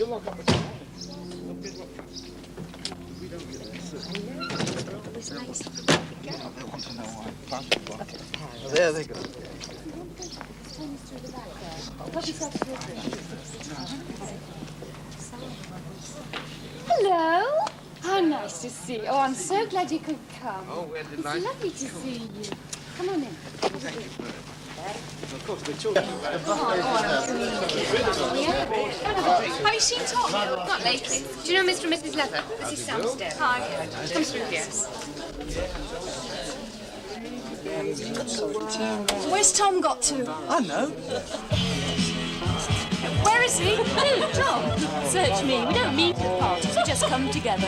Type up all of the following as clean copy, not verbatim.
There they go. Hello. How nice to see you. Oh, I'm so glad you could come. Oh, we're It's delighted. lovely to see you. Come on in. Of course, the children. Have you seen Tom? Not lately. Do you know Mr. and Mrs. Leather? This is downstairs. Hi. Come through here. Where's Tom got to? I know. Where is he? Who, Tom? Search me. We don't meet at parties. We just come together.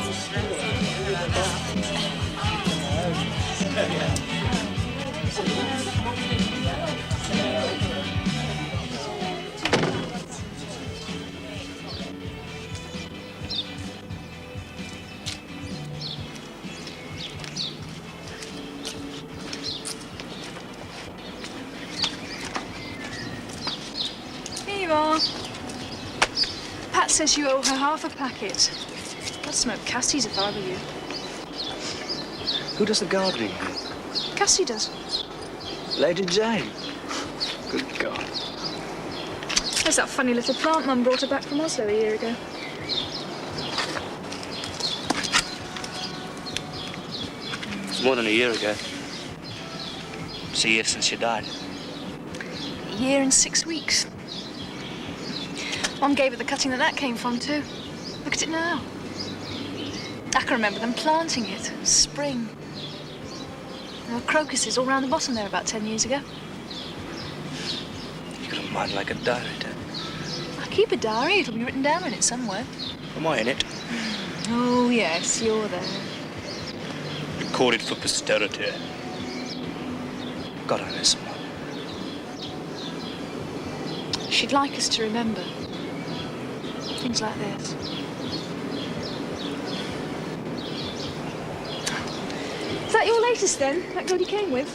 Here you are. Pat says you owe her half a packet. I'd smoke Cassie's if I were you. Who does the gardening? Cassie does. Lady Jane. Good God. There's that funny little plant Mum brought her back from Oslo a year ago. It's more than a year ago. It's a year since she died. A year and 6 weeks. Mum gave her the cutting that came from, too. Look at it now. I can remember them planting it. Spring. There were crocuses all round the bottom there about 10 years ago. You got a mind like a diary, Dad. I keep a diary. It'll be written down in it somewhere. Am I in it? Oh, yes, you're there. Recorded for posterity. God, I miss Mum. She'd like us to remember. Things like this. Is that your latest, then? That girl you came with?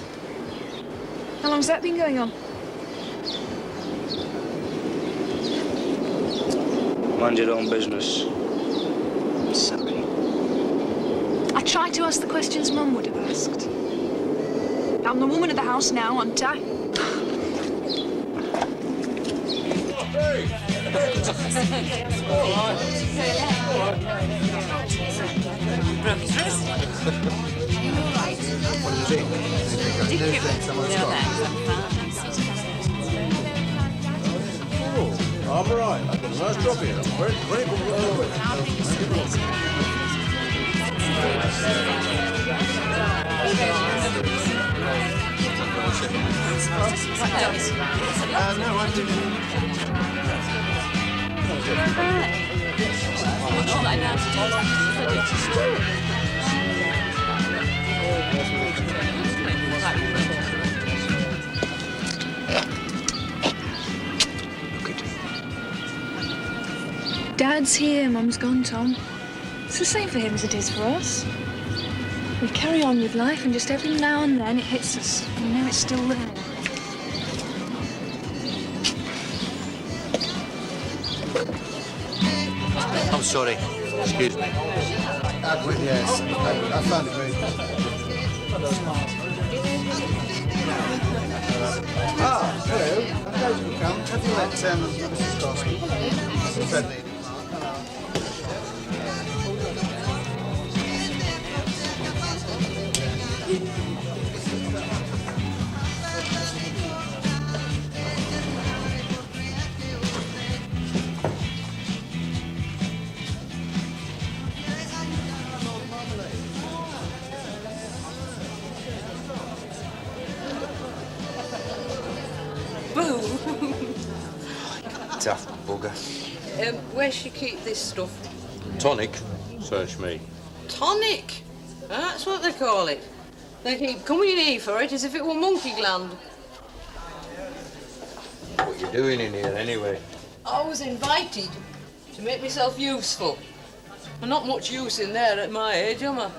How long's that been going on? Mind your own business. I'm sorry. I tried to ask the questions Mum would have asked. I'm the woman of the house now, aren't I? I'm all right. I've got a nice job here. I'm very grateful for No, I didn't. Dad's here, Mum's gone, Tom. It's the same for him as it is for us. We carry on with life, and just every now and then it hits us. We know it's still there. I'm sorry. Excuse me. Yes, I found it very good. Hello. I'm glad you could come. Have you met Mrs. Crosby? Certainly. Tough bugger. Where's she keep this stuff? Tonic. Search me. Tonic? That's what they call it. They keep coming here for it as if it were monkey gland. What you doing in here anyway? I was invited to make myself useful. I'm not much use in there at my age, am I?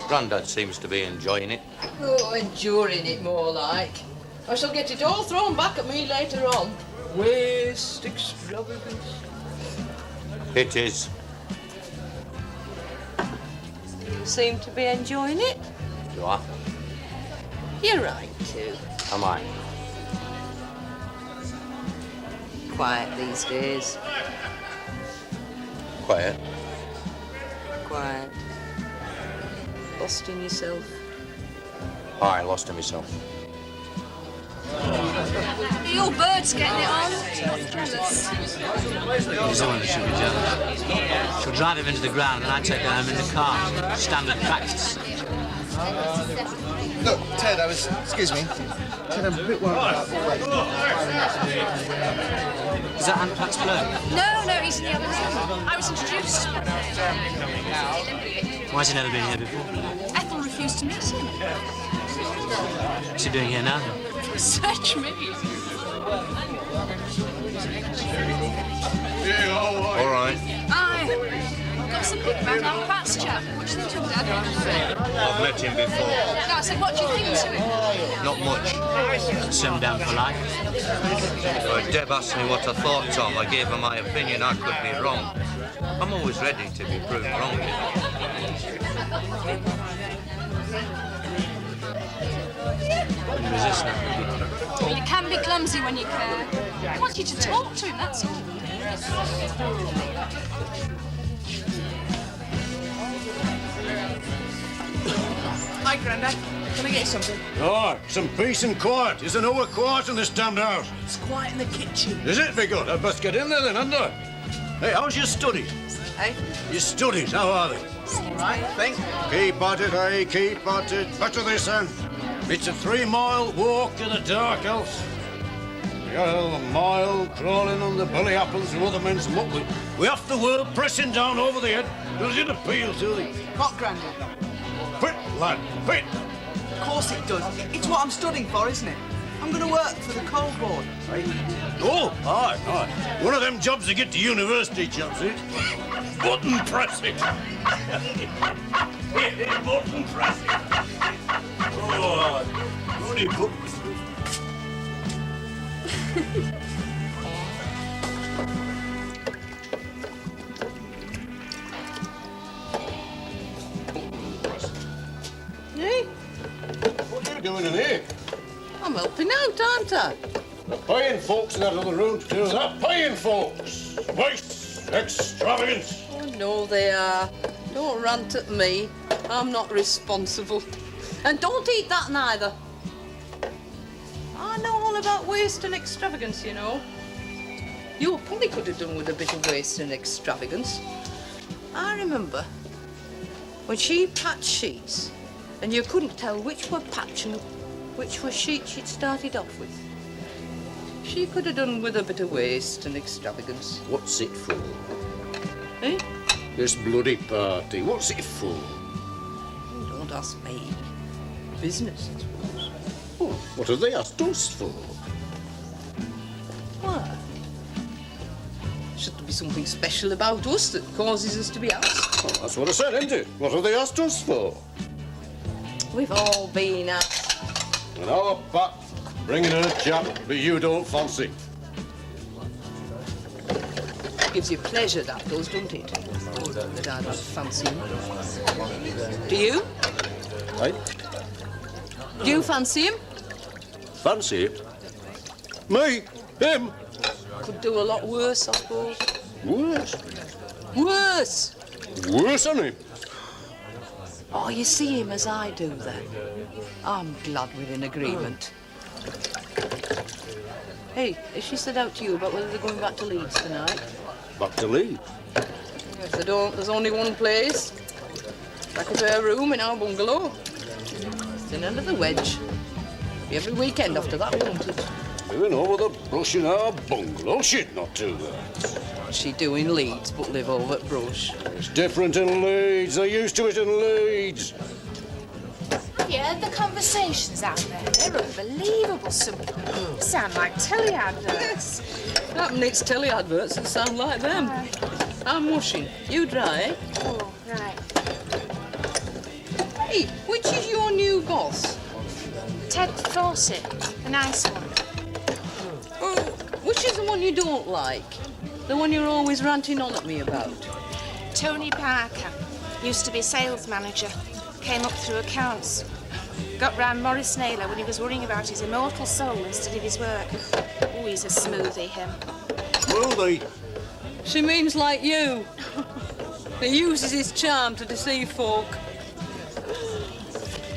Granddad seems to be enjoying it. Oh, enduring it more like. I shall get it all thrown back at me later on. Waste, extravagance. It is. You seem to be enjoying it. Do I? You're right, too. Am I? Quiet these days. Quiet. Quiet. Lost in yourself. I lost in myself. Your bird's getting it on. Jealous. He's the one that should be jealous. She'll drive him into the ground and I take her home in the car. Standard practice. Look, Ted, excuse me. Ted, I'm a bit worried about the way. Is that Aunt Pat's bloke? No, he's in the other room. I was introduced. Why has he never been here before? Ethel refused to meet him. What's he doing here now? Search me. All right. I've got some big man on Pat's chap. What do you think of Dad? I've met him before. No, I said, what do you think to him? Not much. Slim down for life. When Deb asked me what I thought, Tom, I gave her my opinion. I could be wrong. I'm always ready to be proved wrong, you know. Couldn't resist that. Well, you can be clumsy when you care. I want you to talk to him, that's all. Hi, Grandad. Can I get you something? All right, some peace and quiet. Is there nowhere quiet in this damned house? It's quiet in the kitchen. Is it? Very good. I'd best get in there then, hadn't I? Hey, how's your studies? Hey? Your studies, how are they? All right, thanks. Keep at it, eh? Keep at it. Better this, then. It's a 3-mile walk in the dark house. Well, a mile crawling on the belly apples through other men's muck. We have the world pressing down over the head. Does it appeal to thee? What, Grandad? Quit, lad, quit. Of course it does. It's what I'm studying for, isn't it? I'm going to work for the coal board. Oh, aye. One of them jobs to get to university jobs, eh? Button pressing. Button pressing. Oh, bloody button. Hey, What are you doing in here? I'm helping out, aren't I? Paying folks in that other room to do that. Paying folks. Waste, extravagance. Oh, no, they are. Don't rant at me. I'm not responsible. And don't eat that neither. I know all about waste and extravagance, you know. You probably could have done with a bit of waste and extravagance. I remember when she patched sheets and you couldn't tell which were patch and which were sheets she'd started off with. She could have done with a bit of waste and extravagance. What's it for? Eh? This bloody party. What's it for? Don't ask me. Business, I suppose. Oh, what have they asked us for? Why? Should there be something special about us that causes us to be asked? Well, that's what I said, isn't it? What have they asked us for? We've all been asked. And our Pat bringing in a chap that you don't fancy. Gives you pleasure, that does, don't it? That I don't fancy him. Do you? Eh? Do you fancy him? Fancy it? Me? Him? Could do a lot worse, I suppose. Worse. Worse! Worse than him. Oh, you see him as I do, then. I'm glad we're in agreement. Hey, has she said out to you about whether they're going back to Leeds tonight? Back to Leeds. If they don't, there's only one place. Back at her room in our bungalow. It's the end of the wedge. Be every weekend after that, won't it? Doing over the brush in our bungalow. She'd not do that. What's she do in Leeds but live over at Brush? It's different in Leeds. They're used to it in Leeds. Have you heard the conversations out there? They're unbelievable. Some sound like telly adverts. Happen it's telly adverts that sound like them. I'm washing. You dry, eh? Oh, right. Hey, which is your new boss? Ted Fawcett, the nice one. Oh, which is the one you don't like? The one you're always ranting on at me about? Tony Parker. Used to be sales manager. Came up through accounts. Got round Morris Naylor when he was worrying about his immortal soul instead of his work. Oh, he's a smoothie, him. Smoothie? She means like you. He uses his charm to deceive folk.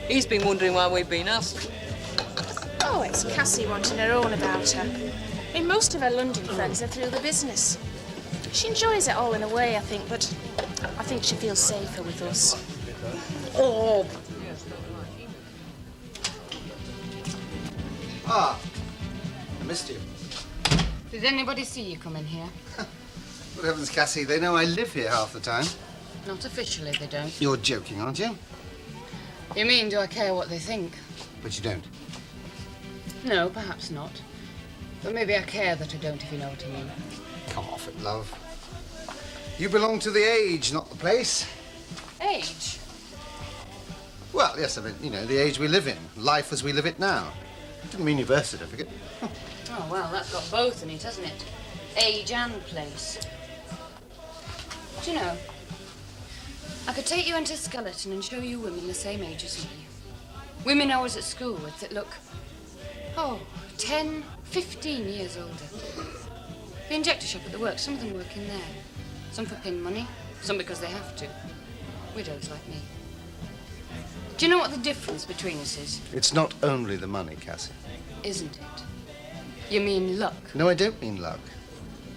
He's been wondering why we've been asked. Oh, it's Cassie wanting her own about her. I mean, most of her London friends are through the business. She enjoys it all in a way, I think, but I think she feels safer with us. Oh, Ah, I missed you. Did anybody see you come in here? Good heavens, Cassie, they know I live here half the time. Not officially, they don't. You're joking, aren't you? You mean, do I care what they think? But you don't. No, perhaps not. But maybe I care that I don't, if you know what I mean. Come off it, love. You belong to the age, not the place. Age? Well, yes, I mean, you know, the age we live in. Life as we live it now. Didn't mean your birth certificate. Oh, well, that's got both in it, hasn't it? Age and place. Do you know, I could take you into Skeleton and show you women the same age as me. Women I was at school with that look, 10, 15 years older. The injector shop at the works, some of them work in there. Some for pin money, some because they have to. Widows like me. Do you know what the difference between us is? It's not only the money, Cassie. Isn't it? You mean luck? No, I don't mean luck.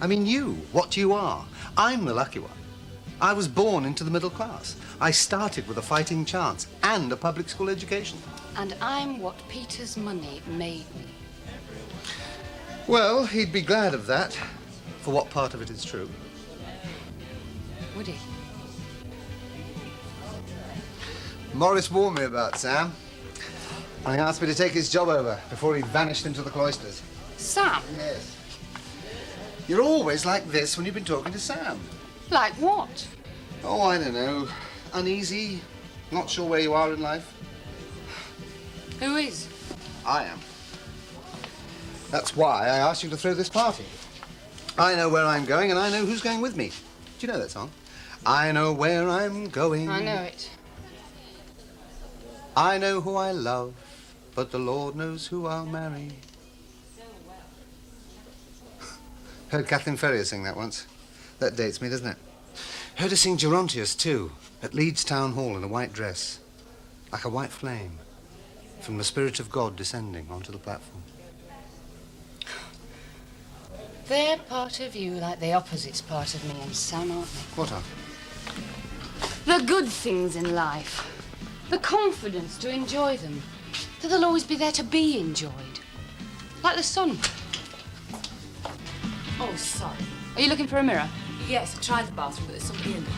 I mean you, what you are. I'm the lucky one. I was born into the middle class. I started with a fighting chance and a public school education. And I'm what Peter's money made me. Well, he'd be glad of that, for what part of it is true. Would he? Morris warned me about Sam. And he asked me to take his job over before he vanished into the cloisters. Sam? Yes. You're always like this when you've been talking to Sam. Like what? Oh, I don't know. Uneasy, not sure where you are in life. Who is? I am. That's why I asked you to throw this party. I know where I'm going and I know who's going with me. Do you know that song? I know where I'm going. I know it. I know who I love, but the Lord knows who I'll marry. Heard Kathleen Ferrier sing that once. That dates me, doesn't it? Heard her sing Gerontius, too, at Leeds Town Hall in a white dress, like a white flame, from the Spirit of God descending onto the platform. They're part of you like the opposite's part of me and Sam, aren't they? What are? The good things in life. The confidence to enjoy them. That they'll always be there to be enjoyed. Like the sun. Oh, sorry. Are you looking for a mirror? Yes, I tried the bathroom, but there's somebody in there.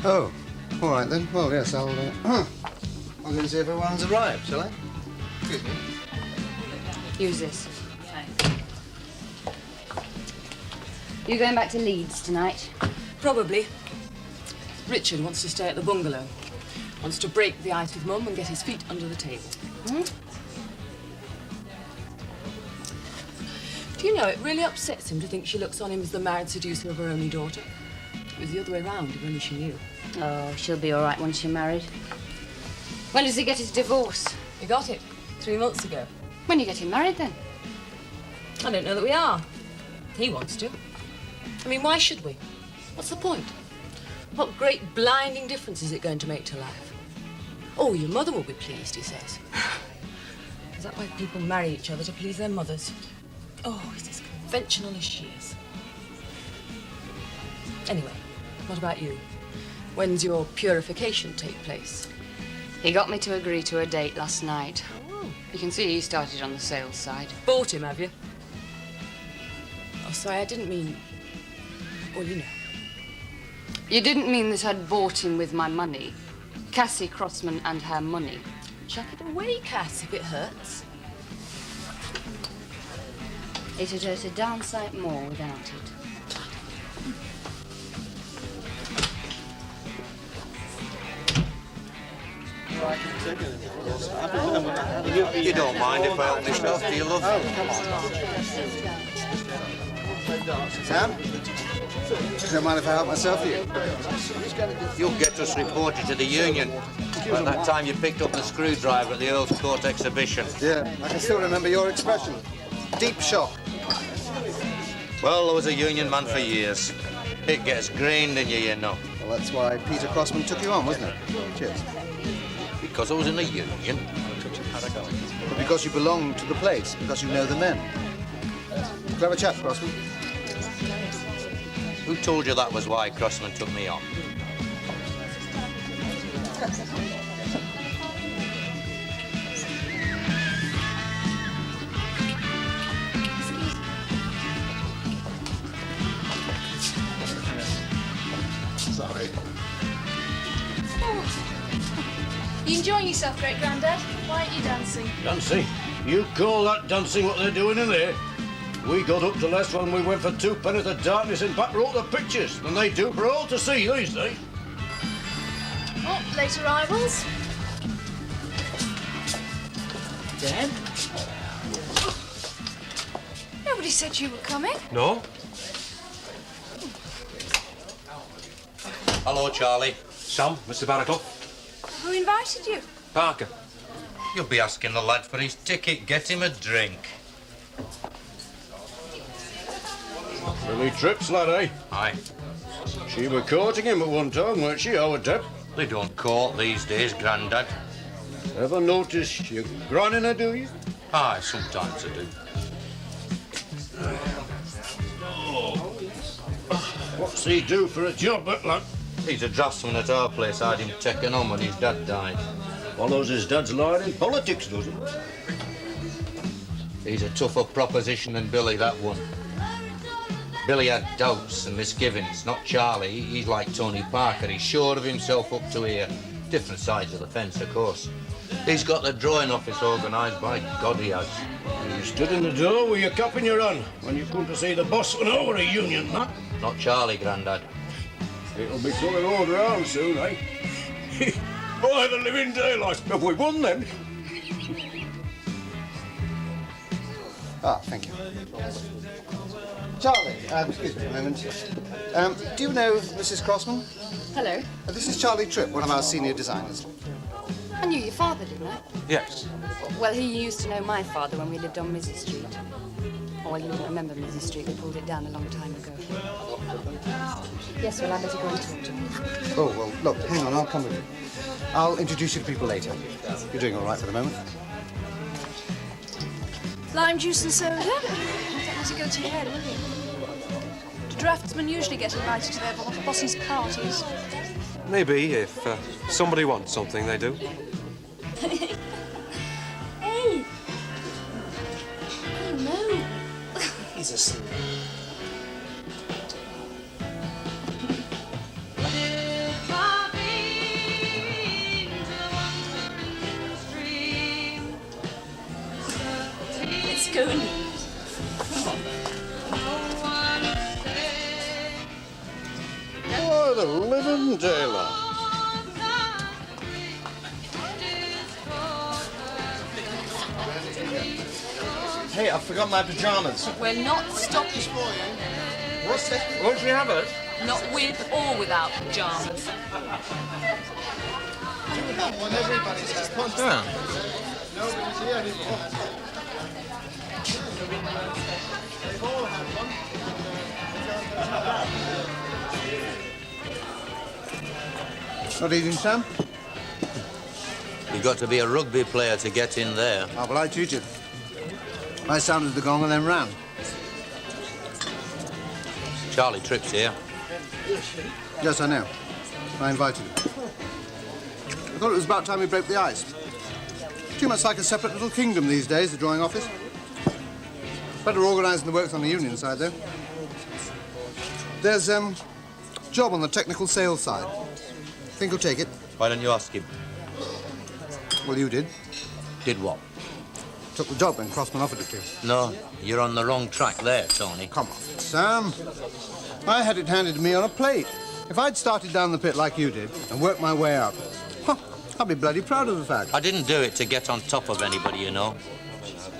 Oh, all right then. Well, yes, I'll go and see if everyone's arrived, shall I? Excuse me. Use this. You going back to Leeds tonight? Probably. Richard wants to stay at the bungalow. Wants to break the ice with Mum and get his feet under the table. Hmm? Do you know, it really upsets him to think she looks on him as the married seducer of her only daughter. It was the other way round, if only she knew. Oh, she'll be all right once you're married. When does he get his divorce? He got it 3 months ago. When are you getting married, then? I don't know that we are. He wants to. I mean, why should we? What's the point? What great blinding difference is it going to make to life? Oh, your mother will be pleased, he says. Is that why people marry each other, to please their mothers? Oh, he's as conventional as she is. Anyway, what about you? When's your purification take place? He got me to agree to a date last night. Oh. You can see he started on the sales side. Bought him, have you? Oh, sorry, I didn't mean... Well, you know. You didn't mean that I'd bought him with my money. Cassie Crossman and her money. Chuck it away, Cass, if it hurts. It'd hurt a darn sight more without it. You don't mind if I help myself, do you, love? Oh, come on. Sam? Don't mind if I help myself for you? You'll get us reported to the union. At that time you picked up the screwdriver at the Earl's Court exhibition. Yeah, I can still remember your expression. Deep shock. Well, I was a union man for years. It gets grained in you know. Well, that's why Peter Crossman took you on, wasn't it? Cheers. Because I was in the union. But because you belong to the place, because you know the men. Clever chap, Crossman. Who told you that was why Crossman took me on? Sorry. You enjoying yourself, Great Granddad? Why aren't you dancing? Dancing? You call that dancing what they're doing in there? We got up to less when we went for 2 penny the darkness and back wrote the pictures than they do for all to see these days. Oh, late arrivals. Dad? Nobody said you were coming. No? Hello, Charlie. Sam, Mr. Barnacle. Who invited you? Parker. You'll be asking the lad for his ticket. Get him a drink. Billy Tripp's lad, eh? Aye. She were courting him at one time, weren't she, our Deb? They don't court these days, Grandad. Ever notice you granning her, do you? Aye, sometimes I do. What's he do for a job, that lad? He's a draftsman at our place. I had him taken on when his dad died. Follows his dad's line in politics, does he? He's a tougher proposition than Billy, that one. Billy had doubts and misgivings, not Charlie. He's like Tony Parker. He's sure of himself up to here. Different sides of the fence, of course. He's got the drawing office organised, by God he has. You stood in the door with your cup in your hand when you come to see the boss and over a union, man. Not Charlie, Grandad. It'll be coming all round soon, eh? By the living daylight. Have we won then? Ah, thank you. Charlie, excuse me a moment. Do you know Mrs. Crossman? Hello. This is Charlie Tripp, one of our senior designers. I knew your father, didn't I? Yes. Well, he used to know my father when we lived on Mrs. Street. Oh, well, you don't remember Mrs. Street. We pulled it down a long time ago. Yes, well, I better go and talk to him. Oh, well, look, hang on, I'll come with you. I'll introduce you to people later. You're doing all right for the moment. Lime juice and soda? Don't let it go to your head, will you? Do draftsmen usually get invited to their bosses' parties? Maybe if somebody wants something, they do. Hey! Oh, no. He's asleep. It's going. By the living daylight. Hey, I forgot my pajamas. We're not stopping. What's that? Won't we have it? Not with or without pajamas. Yeah. Not eating, Sam? You've got to be a rugby player to get in there. Oh, well, I cheated. I sounded the gong and then ran. Charlie Tripp's here. Yes, I know. I invited him. I thought it was about time we broke the ice. Too much like a separate little kingdom these days, the drawing office. Better organised than the works on the union side, though. There's, job on the technical sales side. Think he'll take it? Why don't you ask him? Well, you did. Did what? Took the job when Crossman offered it to you. No, you're on the wrong track there, Tony. Come on, Sam. I had it handed to me on a plate. If I'd started down the pit like you did and worked my way up, I'd be bloody proud of the fact. I didn't do it to get on top of anybody, you know.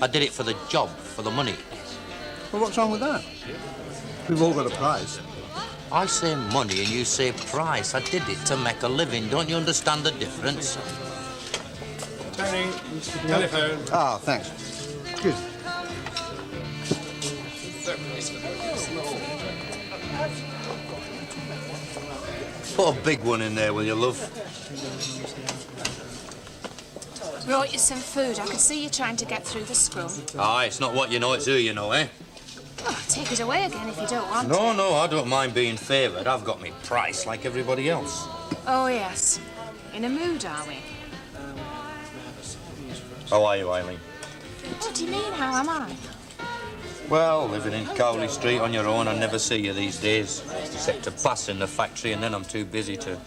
I did it for the job, for the money. Well, what's wrong with that? We've all got a price. I say money and you say price. I did it to make a living. Don't you understand the difference? Tony, telephone. Ah, thanks. Good. Put a big one in there, will you, love? Brought you some food. I could see you trying to get through the scrum. Aye, it's not what you know, it's who you know, eh? Oh, take it away again if you don't want No, to. no, I don't mind being favoured. I've got me price like everybody else. Oh, yes. In a mood, are we? How are you, Eileen? What do you mean, how am I? Well, living in Cowley Street on your own, I never see you these days. Except to pass in the factory, and then I'm too busy to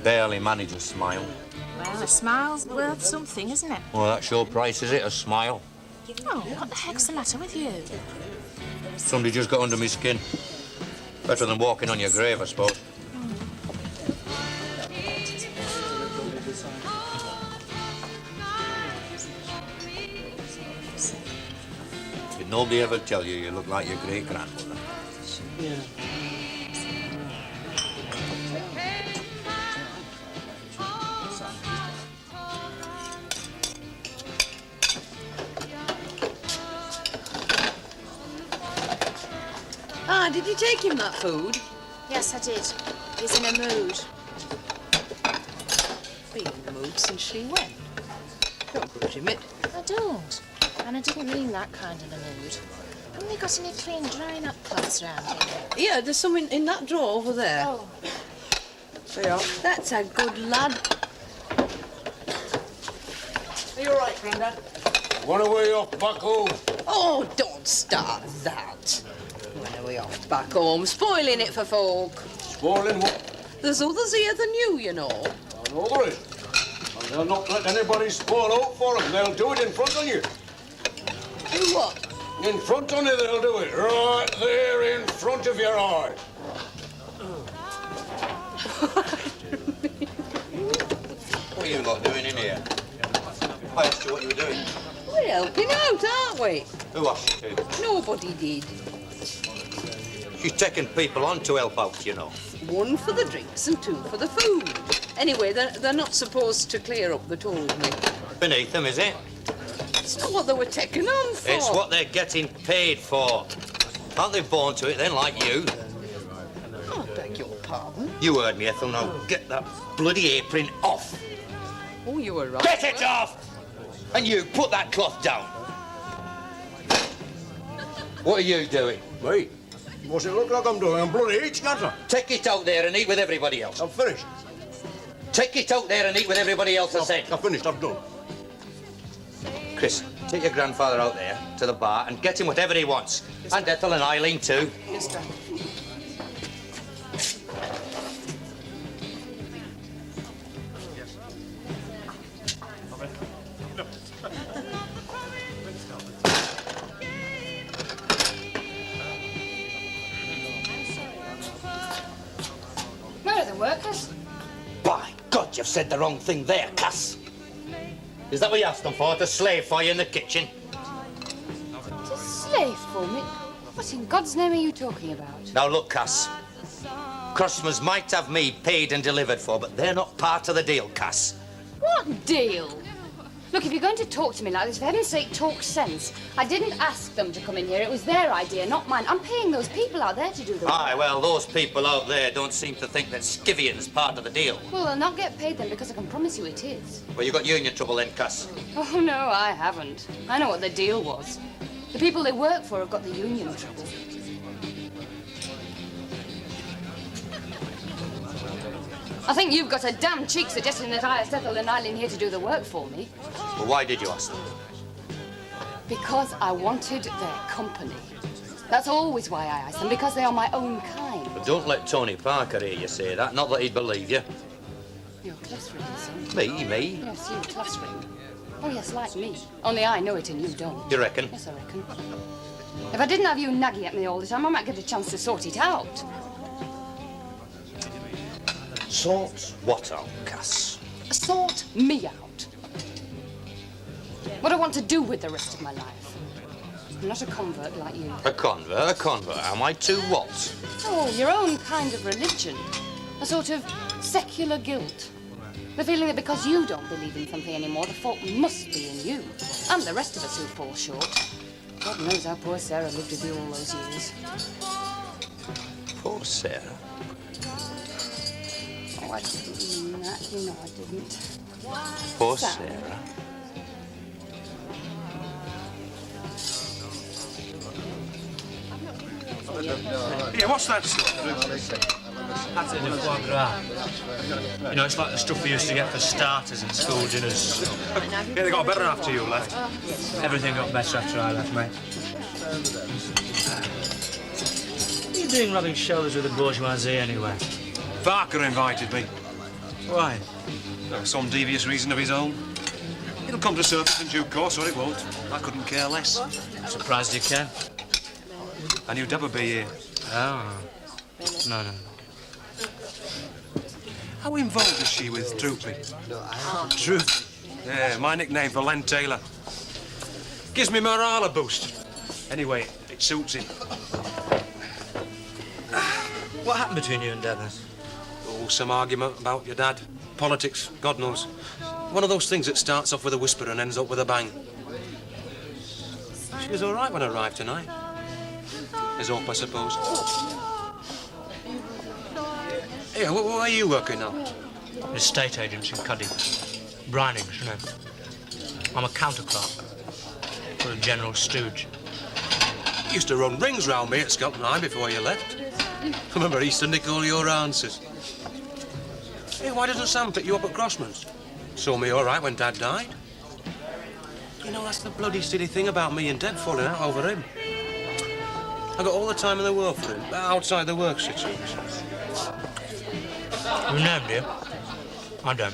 barely manage a smile. Well, a smile's worth something, isn't it? Well, that's your price, is it? A smile? Oh, what the heck's the matter with you? Somebody just got under my skin. Better than walking on your grave, I suppose. Did nobody ever tell you you look like your great-grandmother? Yeah. Ah, did you take him that food? Yes, I did. He's in a mood. Been in the mood since she went. Don't grudge him it. I don't. And I didn't mean that kind of a mood. Haven't we got any clean drying up cloths round here? Yeah, there's some in that drawer over there. Oh. There you are. That's a good lad. Are you all right, Granddad? When are we off back home? Oh, don't start that. When are we off back home? Spoiling it for folk. Spoiling what? There's others here than you know. I know there is. And they'll not let anybody spoil out for them. They'll do it in front of you. Do what? In front of you, they'll do it. Right there in front of your eye. What are you lot doing in here? I asked you what you were doing. We're helping out, aren't we? Who asked you to? Nobody did. She's taking people on to help out, you know. One for the drinks and two for the food. Anyway, they're not supposed to clear up, they told me. Beneath them, is it? It's not what they were taken on for. It's what they're getting paid for. Aren't they born to it then, like you? I beg your pardon. You heard me, Ethel. Now get that bloody apron off. Oh, you were right. Get it off! And you, put that cloth down. What are you doing? Me? What's it look like I'm doing? I'm bloody eat, scatter. Take it out there and eat with everybody else. I'm finished. Take it out there and eat with everybody else, I said. I'm finished, I'm done. Chris, take your grandfather out there to the bar and get him whatever he wants. And Ethel and Eileen, too. Yes, Dad. Where are the workers? By God, you've said the wrong thing there, Cass. Is that what you asked them for, to slave for you in the kitchen? To slave for me? What in God's name are you talking about? Now, look, Cass. Customers might have me paid and delivered for, but they're not part of the deal, Cass. What deal? Look, if you're going to talk to me like this, for heaven's sake, talk sense. I didn't ask them to come in here. It was their idea, not mine. I'm paying those people out there to do the work. Aye, well, those people out there don't seem to think that Skivian's part of the deal. Well, they'll not get paid then, because I can promise you it is. Well, you got union trouble then, Cass. Oh, no, I haven't. I know what the deal was. The people they work for have got the union trouble. I think you've got a damn cheek suggesting that I asked Ethel and Eileen here to do the work for me. Well, why did you ask them? Because I wanted their company. That's always why I asked them, because they are my own kind. But don't let Tony Parker hear you say that, not that he'd believe you. You're class ring, son. Me? Yes, you, class ring. Oh, yes, like me. Only I know it and you don't. You reckon? Yes, I reckon. If I didn't have you nagging at me all the time, I might get a chance to sort it out. Sort what out, Cass? Sort me out. What I want to do with the rest of my life. I'm not a convert like you. A convert, a convert. Am I too what? Oh, your own kind of religion. A sort of secular guilt. The feeling that because you don't believe in something anymore, the fault must be in you. And the rest of us who fall short. God knows how poor Sarah lived with you all those years. Poor Sarah. Oh, I didn't mean that. You know I didn't. Poor Sam. Sarah. Yeah, what's that stuff? That's it, the foie gras. You know, it's like the stuff we used to get for starters in school dinners. Yeah, they got better after you left. Everything got better after I left, mate. What are you doing rubbing shoulders with the bourgeoisie anyway? Barker invited me. Why? For some devious reason of his own. It'll come to surface in due course, or it won't. I couldn't care less. I'm surprised you can. I knew Deb would be here. Oh. No. How involved is she with Droopy? Droopy? Yeah, my nickname for Len Taylor. Gives me morale a boost. Anyway, it suits him. What happened between you and Devon? Oh, some argument about your dad. Politics, God knows. One of those things that starts off with a whisper and ends up with a bang. She was all right when I arrived tonight. There's hope, I suppose. Hey, where are you working now? An estate agent in Cuddy. Brinings, you know. I'm a counter clerk for a general stooge. You used to run rings round me at Scotland High before you left. I remember he used to nick all your answers. Hey, why doesn't Sam pick you up at Grossman's? Saw me all right when Dad died. You know, that's the bloody silly thing about me and Deb falling out over him. I got all the time in the world for him, outside the work situation. You named him? I don't.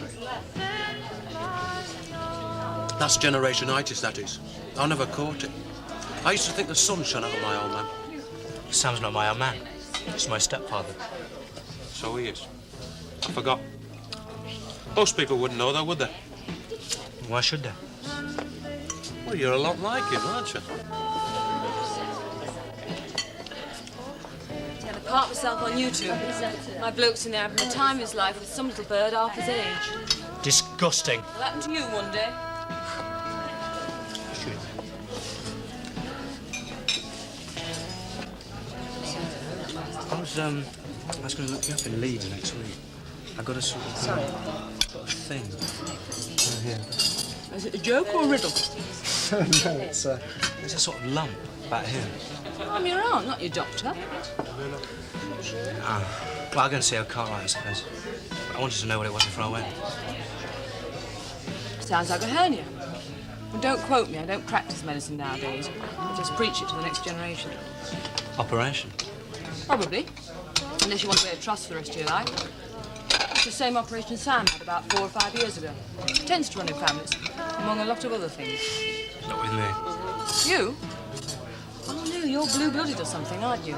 That's generationitis, that is. I never caught it. I used to think the sun shone out of my old man. Sam's not my old man. It's my stepfather. So he is. I forgot. Most people wouldn't know, though, would they? Why should they? Well, you're a lot like him, aren't you? Yeah, I park myself on YouTube. My bloke's in there having the time of his life with some little bird half his age. Disgusting. It'll happen to you one day. I was going to look you up in Leeds next week. I got a sort of thing. Here. Is it a joke or a riddle? No, it's a sort of lump back here. I'm your aunt, not your doctor. Well, I'll go and see how Cartwright, I suppose. But I wanted to know what it was before I went. Sounds like a hernia. Well, don't quote me, I don't practice medicine nowadays. I just preach it to the next generation. Operation? Probably. Unless you want to be a trust for the rest of your life. It's the same operation Sam had about 4 or 5 years ago. It tends to run in families, among a lot of other things. Not with me. You? Oh, no, you're blue-blooded or something, aren't you?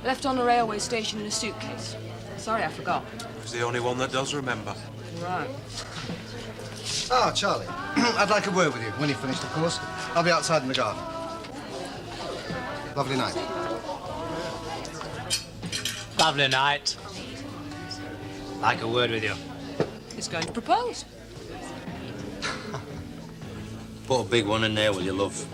Left on a railway station in a suitcase. Sorry, I forgot. He's the only one that does remember. Right. Oh, Charlie, I'd like a word with you when you finish the course. I'll be outside in the garden. Lovely night. Lovely night. Like a word with you. He's going to propose. Put a big one in there, will you, love?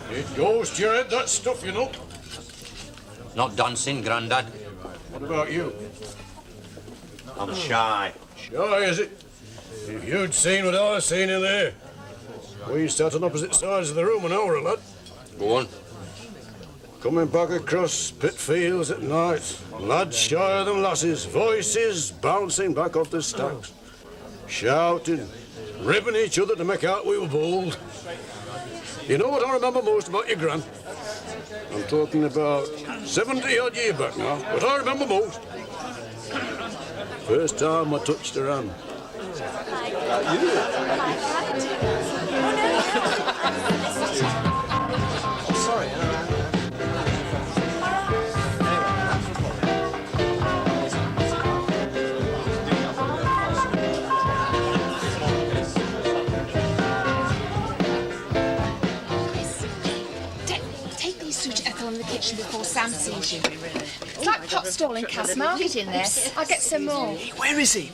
It goes to your head, that stuff, you know. Not dancing, Grandad. What about you? I'm shy. Shy, is it? If you'd seen what I've seen in there. We sat on opposite sides of the room an hour, lad. Go on. Coming back across pit fields at night. Lads shyer than lasses, voices bouncing back off the stacks. Shouting, ribbing each other to make out we were bold. You know what I remember most about your gran? I'm talking about 70-odd years back now, but I remember most. First time I touched her hand. sees you. It's like pot stall in Cass Market in there. I'll get some more. Where is he?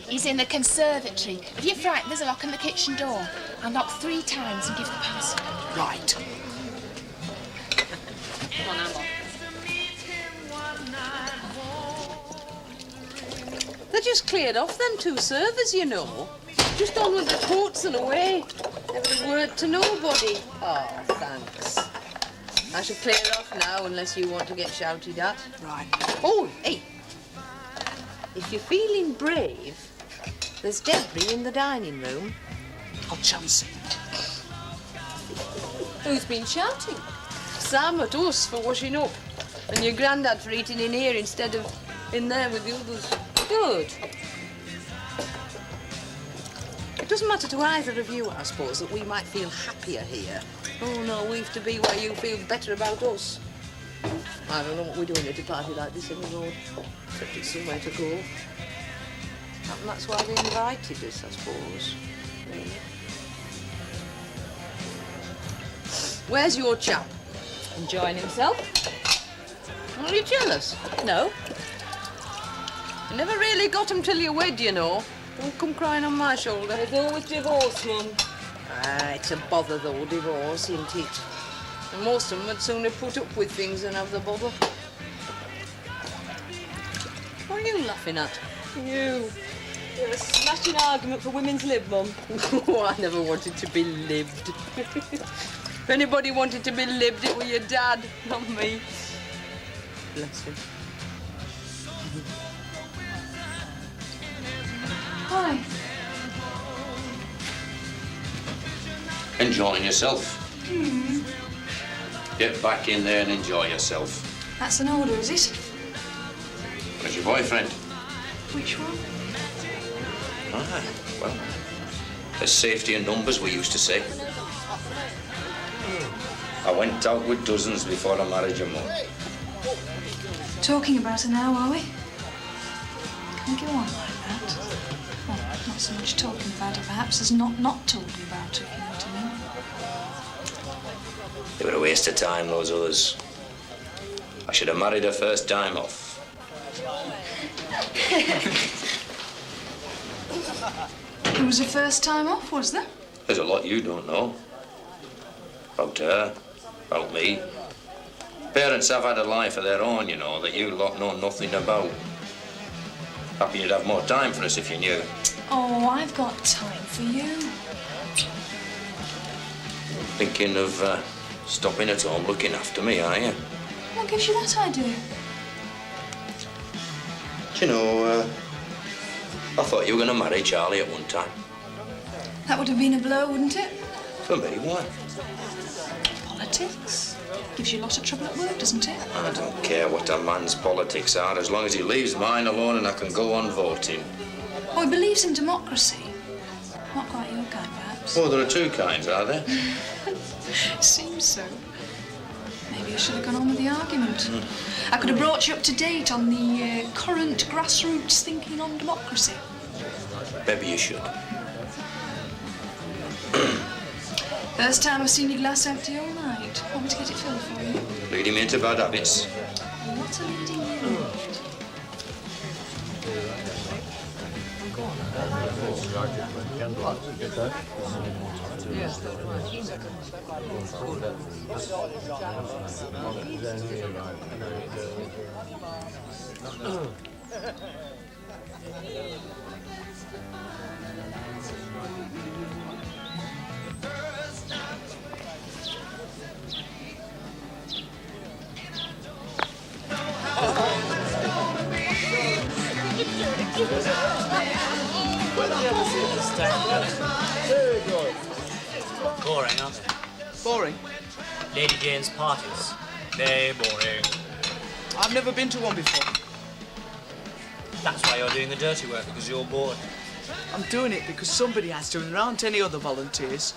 He's in the conservatory. If you're frightened, there's a lock on the kitchen door. I'll knock 3 times and give the password. Right. Come on, Amber. They just cleared off them 2 servers, you know. Just on with the coats and away. Never a word to nobody. Oh, thanks. I shall clear off now unless you want to get shouted at. Right. Oh, hey. If you're feeling brave, there's debris in the dining room. I'll chance it. Who's been shouting? Sam at us for washing up. And your granddad for eating in here instead of in there with the others. Good. It doesn't matter to either of you, I suppose, that we might feel happier here. Oh, no, we've to be where you feel better about us. I don't know what we're doing at a party like this anymore, except it's somewhere to go. And that's why they invited us, I suppose. Where's your chap? Enjoying himself? Are you jealous? No. You never really got him till you wed, you know. Don't come crying on my shoulder. There's always divorce, Mum. Ah, it's a bother, though, divorce, isn't it? And most of them would sooner put up with things than have the bother. What are you laughing at? You. You're a smashing argument for women's lib, Mum. Oh, I never wanted to be lived. If anybody wanted to be lived, it were your dad, not me. Bless him. Why? Enjoying yourself. Get back in there and enjoy yourself. That's an order, is it? Where's your boyfriend? Which one? Ah, well, there's safety in numbers, we used to say. I went out with dozens before I married your mum. Talking about her now, are we? Can we go on like that? Well, not so much talking about her, perhaps, as not talking about her, if you know what I mean. They were a waste of time, those others. I should have married her first time off. It was her first time off, was there? There's a lot you don't know. About her, about me. Parents have had a life of their own, you know, that you lot know nothing about. Happy you'd have more time for us if you knew. Oh, I've got time for you. Thinking of stopping at home looking after me, are you? What gives you that idea? Do you know, I thought you were going to marry Charlie at one time. That would have been a blow, wouldn't it? For me, why? Politics. Gives you a lot of trouble at work, doesn't it? I don't care what a man's politics are, as long as he leaves mine alone and I can go on voting. Oh, he believes in democracy. Not quite your kind, perhaps. Oh, there are 2 kinds, are there? Seems so. Maybe I should have gone on with the argument. I could have brought you up to date on the current grassroots thinking on democracy. Maybe you should. First time I've seen your glass empty all night. Want me to get it filled for you? Leading me into bad habits. What a leading you. Boring, aren't they? Boring? Lady Jane's parties. They're boring. I've never been to one before. That's why you're doing the dirty work, because you're bored. I'm doing it because somebody has to, and there aren't any other volunteers.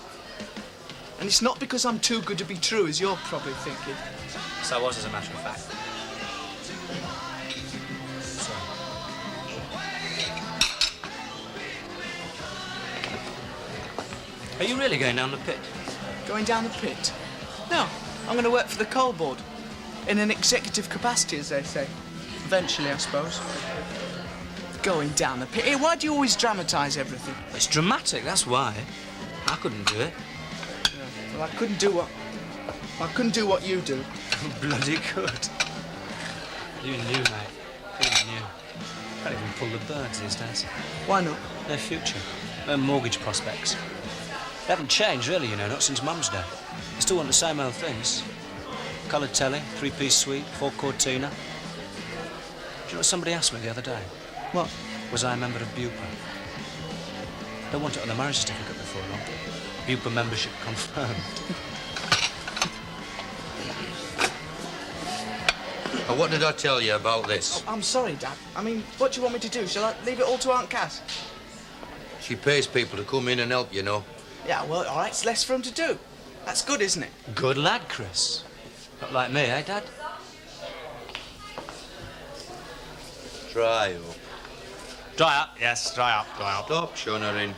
And it's not because I'm too good to be true, as you're probably thinking. So what, as a matter of fact? Are you really going down the pit? Going down the pit? No, I'm going to work for the coal board. In an executive capacity, as they say. Eventually, I suppose. Going down the pit. Hey, why do you always dramatise everything? It's dramatic, that's why. I couldn't do it. Yeah. Well, I couldn't do what you do. Bloody good. You knew, mate. You knew. Can't even pull the birds these days. Why not? Their future. Their mortgage prospects. They haven't changed, really, you know, not since Mum's day. They still want the same old things. Coloured telly, three-piece suite, 4-chord Tina. Do you know what somebody asked me the other day? What? Was I a member of BUPA? They want it on the marriage certificate before long. BUPA membership confirmed. What did I tell you about this? Oh, I'm sorry, Dad. I mean, what do you want me to do? Shall I leave it all to Aunt Cass? She pays people to come in and help, you know. Yeah, well, all right, it's less for him to do. That's good, isn't it? Good lad, Chris. Not like me, eh, Dad? Dry up. Dry up, yes, dry up, dry up. Stop chunnering.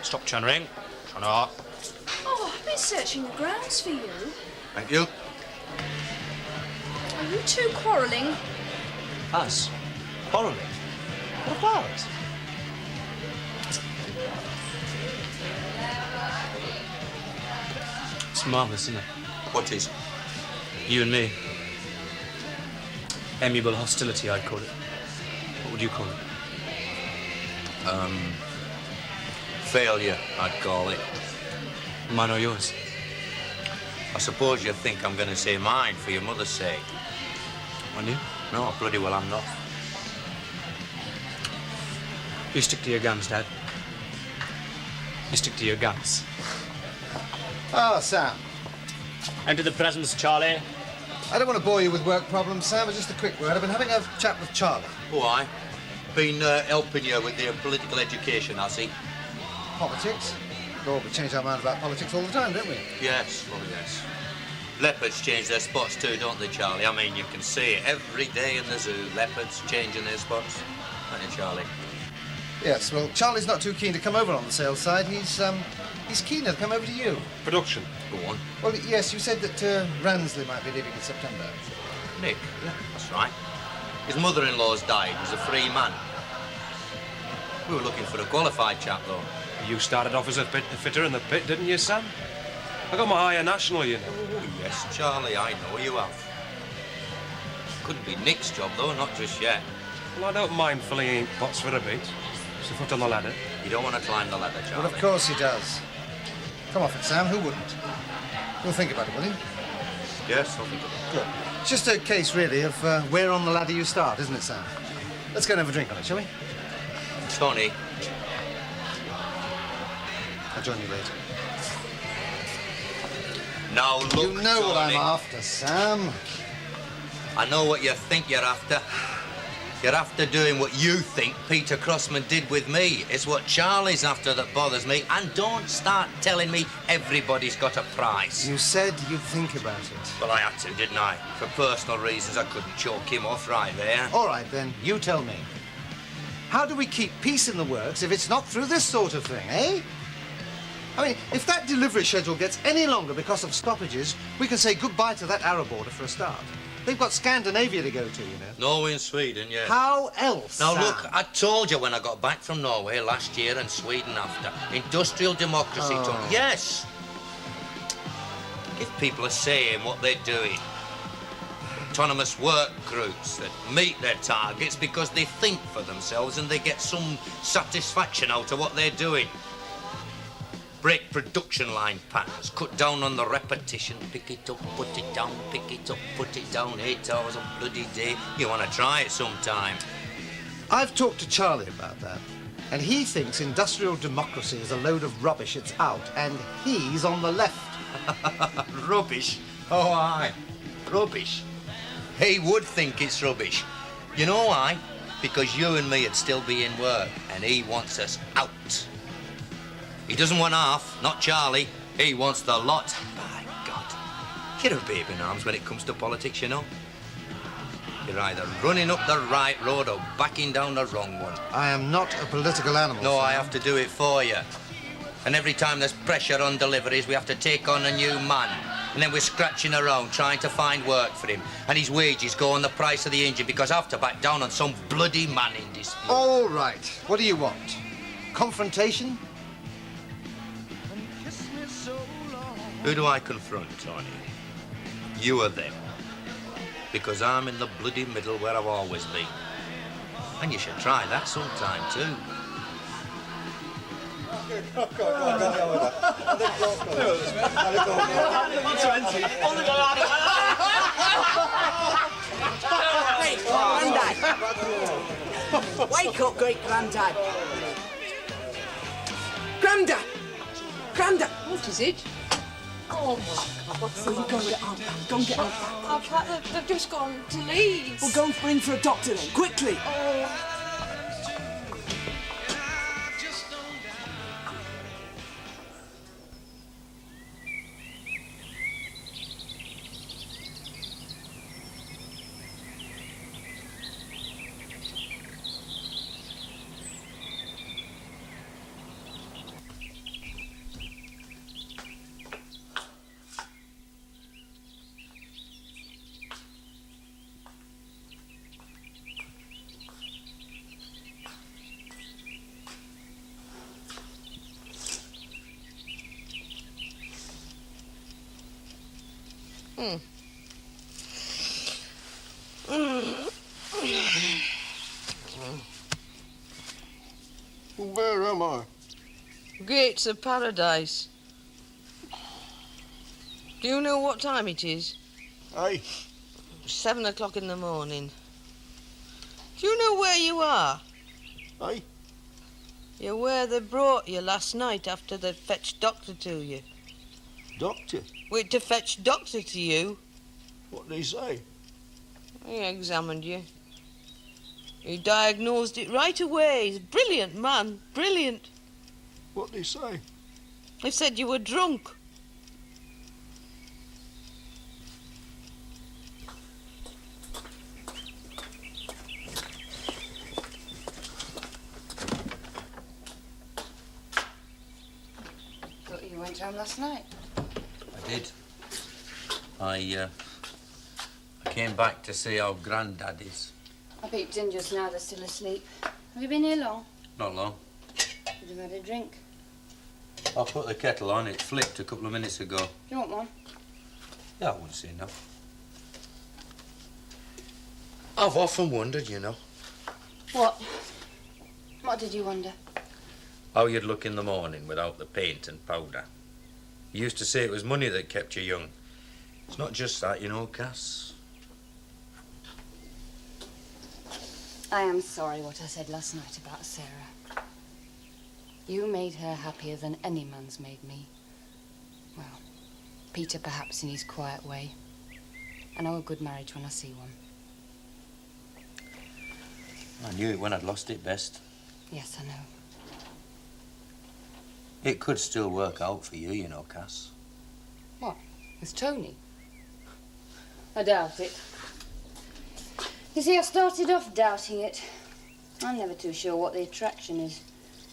Stop chunnering. Chunner up. Oh, I've been searching the grounds for you. Thank you. Are you two quarrelling? Us? Quarrelling? What about? It's marvellous, isn't it? What is? You and me. Amiable hostility, I'd call it. What would you call it? Failure, I'd call it. Mine or yours? I suppose you think I'm going to say mine for your mother's sake. On you? No, bloody well I'm not. You stick to your guns, Dad. You stick to your guns. Oh, Sam. Enter the presence, Charlie. I don't want to bore you with work problems, Sam, but just a quick word. I've been having a chat with Charlie. Why? Been helping you with your political education, has he? Politics? Oh, we change our mind about politics all the time, don't we? Yes, well, yes. Leopards change their spots too, don't they, Charlie? I mean, you can see it every day in the zoo. Leopards changing their spots. Aren't you, Charlie? Yes, well, Charlie's not too keen to come over on the sales side. He's keener to come over to you. Production. Go on. Well, yes, you said that Ransley might be leaving in September. Nick? Yeah, that's right. His mother-in-law's died. He's a free man. We were looking for a qualified chap, though. You started off as a fitter in the pit, didn't you, Sam? I got my higher national, you know. Oh, yes, Charlie, I know you have. Couldn't be Nick's job, though, not just yet. Well, I don't mind filling ink pots for a bit. Just a foot on the ladder. You don't want to climb the ladder, Charlie. Well, of course he does. Come off it, Sam. Who wouldn't? You'll think about it, will you? Yes, I'll think about it. Good. It's just a case, really, of where on the ladder you start, isn't it, Sam? Let's go and have a drink on it, shall we? Tony. I'll join you later. Now, look, You know Tony. what I'm after, Sam. I know what you think you're after. You're after doing what you think Peter Crossman did with me. It's what Charlie's after that bothers me. And don't start telling me everybody's got a price. You said you'd think about it. Well, I had to, didn't I? For personal reasons, I couldn't choke him off right there. All right, then, you tell me. How do we keep peace in the works if it's not through this sort of thing, eh? I mean, if that delivery schedule gets any longer because of stoppages, we can say goodbye to that Arab border for a start. They've got Scandinavia to go to, you know. Norway and Sweden, yeah. How else? Now, Sam? look, I told you when I got back from Norway last year and Sweden after. Industrial democracy, Tony. Yes. Give people a say in what they're doing. Autonomous work groups that meet their targets because they think for themselves and they get some satisfaction out of what they're doing. Break production line patterns, cut down on the repetition, pick it up, put it down, pick it up, put it down, 8 hours a bloody day. You want to try it sometime. I've talked to Charlie about that, and he thinks industrial democracy is a load of rubbish. It's out, and he's on the left. Rubbish? Oh, aye. Rubbish. He would think it's rubbish. You know why? Because you and me would still be in work, and he wants us out. He doesn't want half, not Charlie. He wants the lot. My God. You're a babe in arms when it comes to politics, you know. You're either running up the right road or backing down the wrong one. I am not a political animal. No, Sam. I have to do it for you. And every time there's pressure on deliveries, we have to take on a new man. And then we're scratching around trying to find work for him. And his wages go on the price of the engine because I have to back down on some bloody manning dispute. All right. What do you want? Confrontation? Who do I confront, Tony? You or them? Because I'm in the bloody middle where I've always been. And you should try that sometime, too. Hey, Granddad! Wake up, great Granddad! Granddad! Granddad! What is it? Oh, my God, what's the... Go and get on. Go and get on. They've just gone to Leeds. Well, go and ring for a doctor then, quickly. Where am I? Gates of Paradise. Do you know what time it is? Aye. 7 o'clock in the morning. Do you know where you are? Aye. You're where they brought you last night after they fetched doctor to you. Doctor? Wait to fetch doctor to you. What did he say? He examined you. He diagnosed it right away. He's a brilliant man. Brilliant. What did he say? He said you were drunk. Thought you went home last night. I did. I came back to see how Granddad is. I peeped in just now, they're still asleep. Have you been here long? Not long. Would you have had a drink? I put the kettle on, it flipped a couple of minutes ago. Do you want one? Yeah, I wouldn't say no. I've often wondered, you know, What? What did you wonder? how you'd look in the morning without the paint and powder. You used to say it was money that kept you young. It's not just that, you know, Cass. I am sorry what I said last night about Sarah. You made her happier than any man's made me. Well, Peter perhaps in his quiet way. I know a good marriage when I see one. I knew it when I'd lost it best. Yes, I know. It could still work out for you, you know, Cass. What? With Tony? I doubt it. You see, I started off doubting it. I'm never too sure what the attraction is.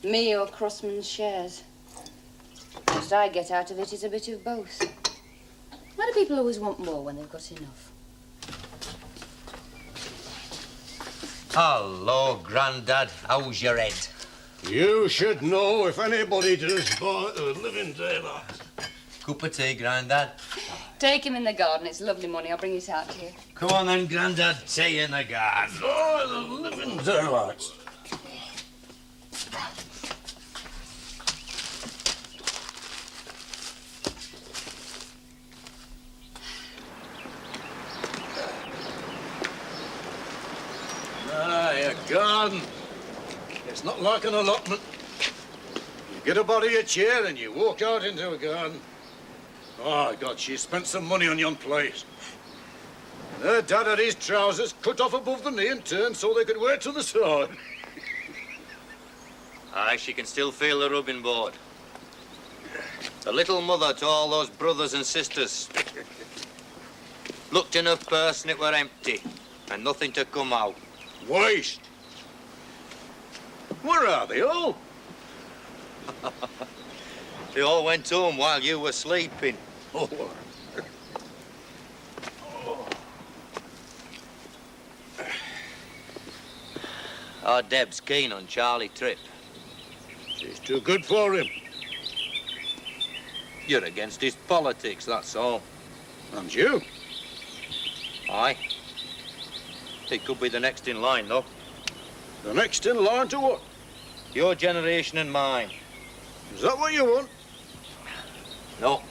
Me or Crossman's shares. Most I get out of it is a bit of both. Why do people always want more when they've got enough? Hello, Grandad. How's your head? You should know if anybody does by the living daylight. Cup of tea, Grandad. Take him in the garden. It's lovely money. I'll bring it out here. Come on then, Grandad. Tea in the garden. By the living daylight. A garden. It's not like an allotment. You get a body a chair and you walk out into a garden. Oh, God, she spent some money on yon place. And her dad had his trousers cut off above the knee and turned so they could wear to the side. Aye, she can still feel the rubbing board. The little mother to all those brothers and sisters. Looked in her purse and it were empty. And nothing to come out. Waste. Where are they all? They all went home while you were sleeping. Oh, Our Deb's keen on Charlie Tripp. She's too good for him. You're against his politics, that's all. And you? Aye. He could be the next in line, though. The next in line to what? Your generation and mine. Is that what you want? No.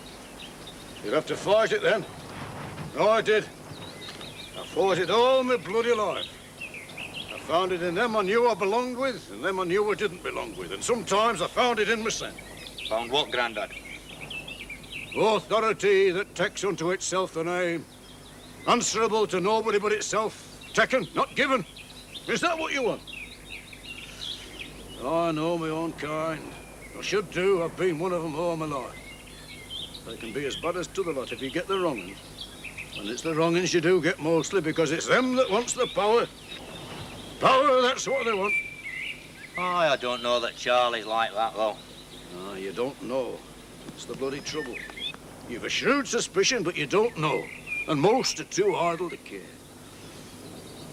You'd have to fight it then. No, I did. I fought it all my bloody life. I found it in them I knew I belonged with and them I knew I didn't belong with. And sometimes I found it in myself. Found what, Grandad? Authority that takes unto itself the name. Answerable to nobody but itself. Taken, not given. Is that what you want? I know my own kind. I should do. I've been one of them all my life. They can be as bad as to the lot if you get the wrong uns. And it's the wrong uns you do get mostly because it's them that wants the power. Power, that's what they want. Aye, I don't know that Charlie's like that, though. Ah, you don't know. It's the bloody trouble. You've a shrewd suspicion, but you don't know. And most are too idle to care.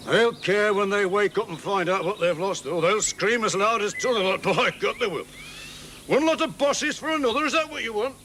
They'll care when they wake up and find out what they've lost, though. They'll scream as loud as to the lot. By God, they will. One lot of bosses for another, is that what you want?